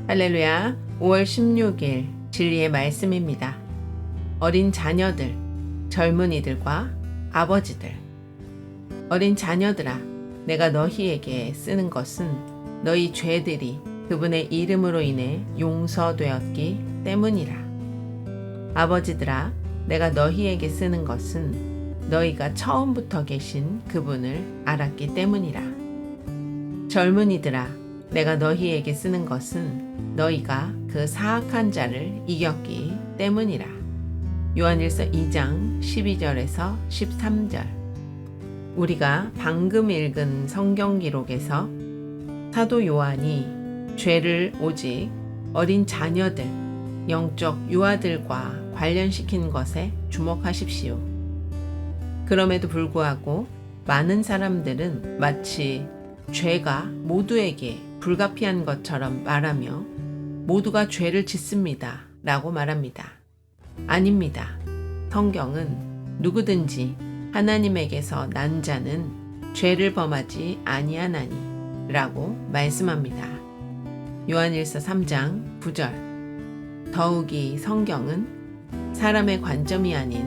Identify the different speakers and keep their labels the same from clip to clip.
Speaker 1: 할렐루야. 5월 16일 진리의 말씀입니다. 어린 자녀들, 젊은이들과 아버지들. 어린 자녀들아, 내가 너희에게 쓰는 것은 너희 죄들이 그분의 이름으로 인해 용서되었기 때문이라. 아버지들아, 내가 너희에게 쓰는 것은 너희가 처음부터 계신 그분을 알았기 때문이라. 젊은이들아, 내가 너희에게 쓰는 것은 너희가 그 사악한 자를 이겼기 때문이라. 요한일서 2장 12절에서 13절. 우리가 방금 읽은 성경 기록에서 사도 요한이 죄를 오직 어린 자녀들, 영적 유아들과 관련시킨 것에 주목하십시오. 그럼에도 불구하고 많은 사람들은 마치 죄가 모두에게 불가피한 것처럼 말하며 모두가 죄를 짓습니다 라고 말합니다. 아닙니다. 성경은 누구든지 하나님에게서 난 자는 죄를 범하지 아니하나니 라고 말씀합니다. 요한일서 3장 9절. 더욱이 성경은 사람의 관점이 아닌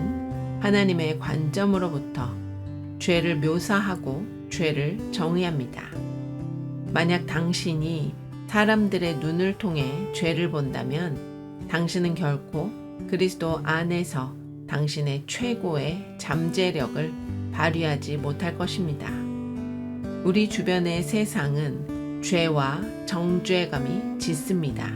Speaker 1: 하나님의 관점으로부터 죄를 묘사하고 죄를 정의합니다. 만약 당신이 사람들의 눈을 통해 죄를 본다면 당신은 결코 그리스도 안에서 당신의 최고의 잠재력을 발휘하지 못할 것입니다. 우리 후변의 세상은 죄와 정죄감이 짙습니다.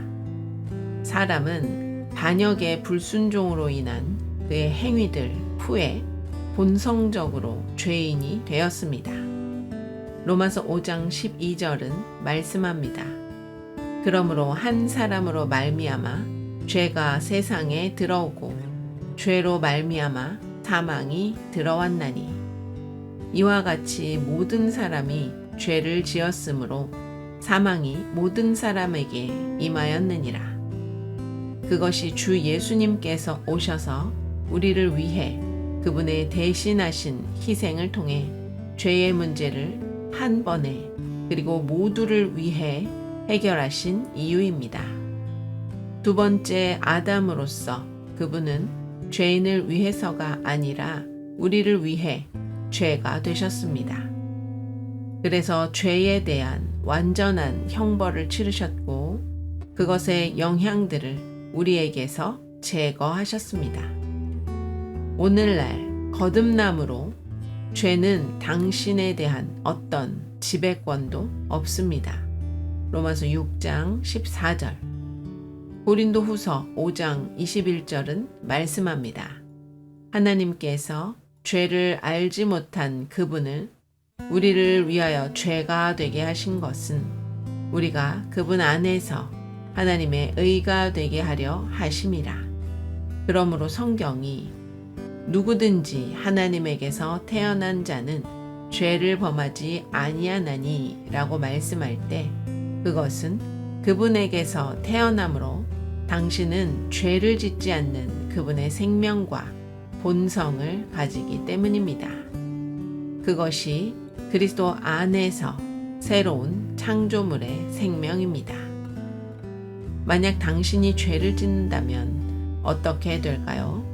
Speaker 1: 사람은 반역의 불순종으로 인한 그의 행위들 후에 본성적으로 죄인이 되었습니다. 로마서 5장 12절은 말씀합니다. 그러므로 한 사람으로 말미암아 죄가 세상에 들어오고 죄로 말미암아 사망이 들어왔나니 이와 같이 모든 사람이 죄를 지었으므로 사망이 모든 사람에게 임하였느니라. 그것이 주 예수님께서 오셔서 우리를 위해 그분의 대신하신 희생을 통해 죄의 문제를 한 번에 그리고 모두를 위해 해결하신 이유입니다. 두 번째 아담으로서 그분은 죄인을 위해서가 아니라 우리를 위해 죄가 되셨습니다. 그래서 죄에 대한 완전한 형벌을 치르셨고 그것의 영향들을 우리에게서 제거하셨습니다. 오늘날 거듭남으로 죄는 당신에 대한 어떤 지배권도 없습니다. 로마서 6장 14절. 고린도 후서 5장 21절은 말씀합니다. 하나님께서 죄를 알지 못한 그분을 우리를 위하여 죄가 되게 하신 것은 우리가 그분 안에서 하나님의 의가 되게 하려 하심이라. 그러므로 성경이 누구든지 하나님에게서 태어난 자는 죄를 범하지 아니하나니 라고 말씀할 때 그것은 그분에게서 태어남으로 당신은 죄를 짓지 않는 그분의 생명과 본성을 가지기 때문입니다. 그것이 그리스도 안에서 새로운 창조물의 생명입니다. 만약 당신이 죄를 짓는다면 어떻게 될까요?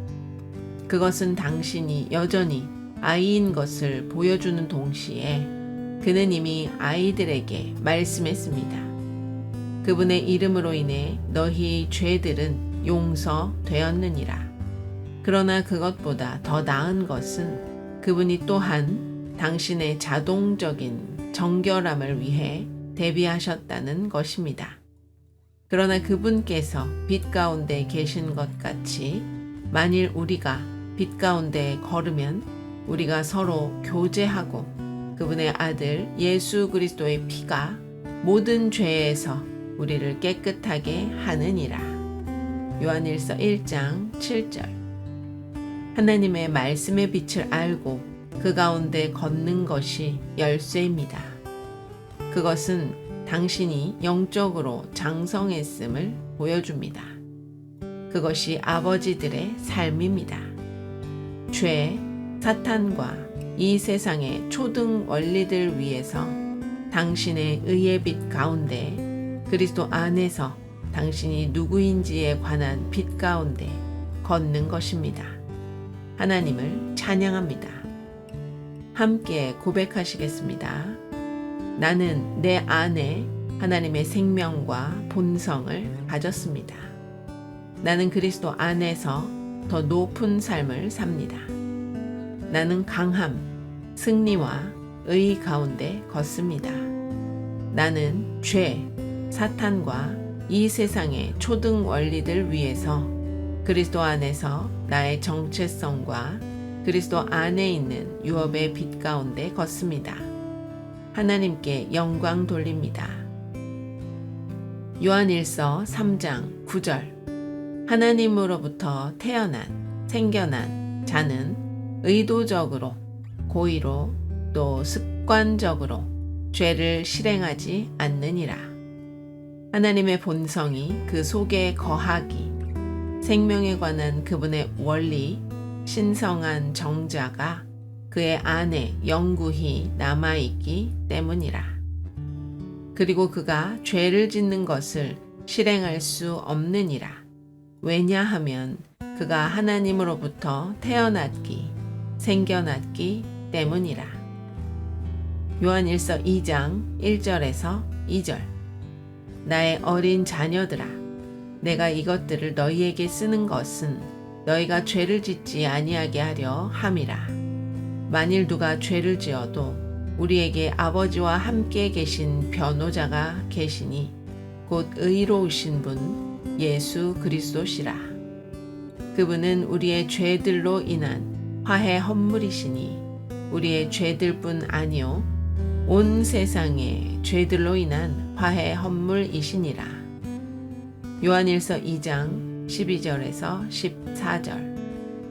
Speaker 1: 그것은 당신이 여전히 아이인 것을 보여주는 동시에 그는 이미 아이들에게 말씀했습니다. 그분의 이름으로 인해 너희 죄들은 용서되었느니라. 그러나 그것보다 더 나은 것은 그분이 또한 당신의 자동적인 정결함을 위해 대비하셨다는 것입니다. 그러나 그분께서 빛 가운데 계신 것 같이 만일 우리가 빛 가운데 걸으면 우리가 서로 교제하고 그분의 아들 예수 그리스도의 피가 모든 죄에서 우리를 깨끗하게 하느니라. 요한일서 1장 7절. 하나님의 말씀의 빛을 알고 그 가운데 걷는 것이 열쇠입니다. 그것은 당신이 영적으로 장성했음을 보여줍니다. 그것이 아버지들의 삶입니다. 죄, 사탄과 이 세상의 초등 원리들 위에서 당신의 의의 빛 가운데 그리스도 안에서 당신이 누구인지에 관한 빛 가운데 걷는 것입니다. 하나님을 찬양합니다. 함께 고백하시겠습니다. 나는 내 안에 하나님의 생명과 본성을 가졌습니다. 나는 그리스도 안에서 더 높은 삶을 삽니다. 나는 강함, 승리와 의 가운데 걷습니다. 나는 죄, 사탄과 이 세상의 초등 원리들 위해서 그리스도 안에서 나의 정체성과 그리스도 안에 있는 유업의 빛 가운데 걷습니다. 하나님께 영광 돌립니다. 요한일서 3장 9절 하나님으로부터 생겨난 자는 의도적으로, 고의로, 또 습관적으로 죄를 실행하지 않느니라. 하나님의 본성이 그 속에 거하기, 생명에 관한 그분의 원리, 신성한 정자가 그의 안에 영구히 남아있기 때문이라. 그리고 그가 죄를 짓는 것을 실행할 수 없느니라. 왜냐하면 그가 하나님으로부터 생겨났기 때문이라. 요한일서 2장 1절에서 2절 나의 어린 자녀들아, 내가 이것들을 너희에게 쓰는 것은 너희가 죄를 짓지 아니하게 하려 함이라. 만일 누가 죄를 지어도 우리에게 아버지와 함께 계신 변호자가 계시니 곧 의로우신 분 예수 그리스도시라. 그분은 우리의 죄들로 인한 화해 헌물이시니 우리의 죄들뿐 아니요 온 세상의 죄들로 인한 화해 헌물이시니라. 요한일서 2장 12절에서 14절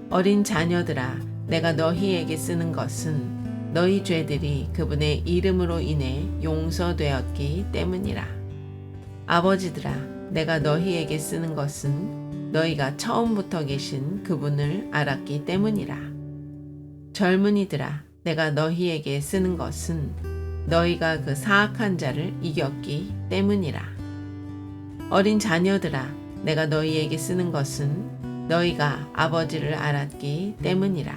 Speaker 1: 어린 자녀들아, 내가 너희에게 쓰는 것은 너희 죄들이 그분의 이름으로 인해 용서되었기 때문이라. 아버지들아, 내가 너희에게 쓰는 것은 너희가 처음부터 계신 그분을 알았기 때문이라. 젊은이들아, 내가 너희에게 쓰는 것은 너희가 그 사악한 자를 이겼기 때문이라. 어린 자녀들아, 내가 너희에게 쓰는 것은 너희가 아버지를 알았기 때문이라.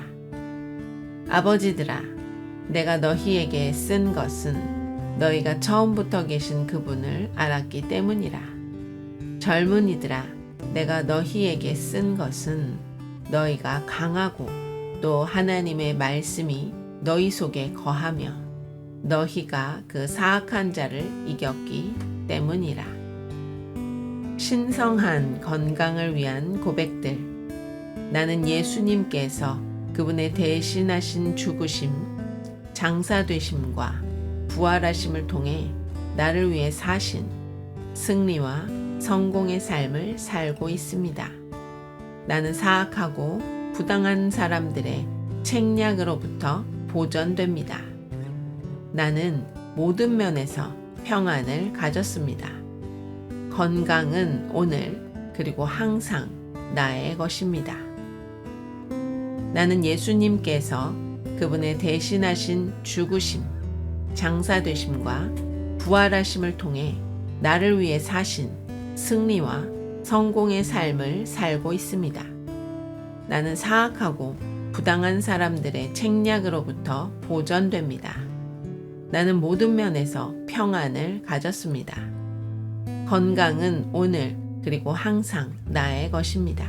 Speaker 1: 아버지들아, 내가 너희에게 쓴 것은 너희가 처음부터 계신 그분을 알았기 때문이라. 젊은이들아, 내가 너희에게 쓴 것은 너희가 강하고 또 하나님의 말씀이 너희 속에 거하며 너희가 그 사악한 자를 이겼기 때문이라. 신성한 건강을 위한 고백들. 나는 예수님께서 그분의 대신하신 죽으심, 장사되심과 부활하심을 통해 나를 위해 사신 승리와 성공의 삶을 살고 있습니다. 나는 사악하고 부당한 사람들의 책략으로부터 보전됩니다. 나는 모든 면에서 평안을 가졌습니다. 건강은 오늘 그리고 항상 나의 것입니다. 나는 예수님께서 그분의 대신하신 죽으심, 장사되심과 부활하심을 통해 나를 위해 사신 승리와 성공의 삶을 살고 있습니다. 나는 사악하고 부당한 사람들의 책략으로부터 보전됩니다. 나는 모든 면에서 평안을 가졌습니다. 건강은 오늘 그리고 항상 나의 것입니다.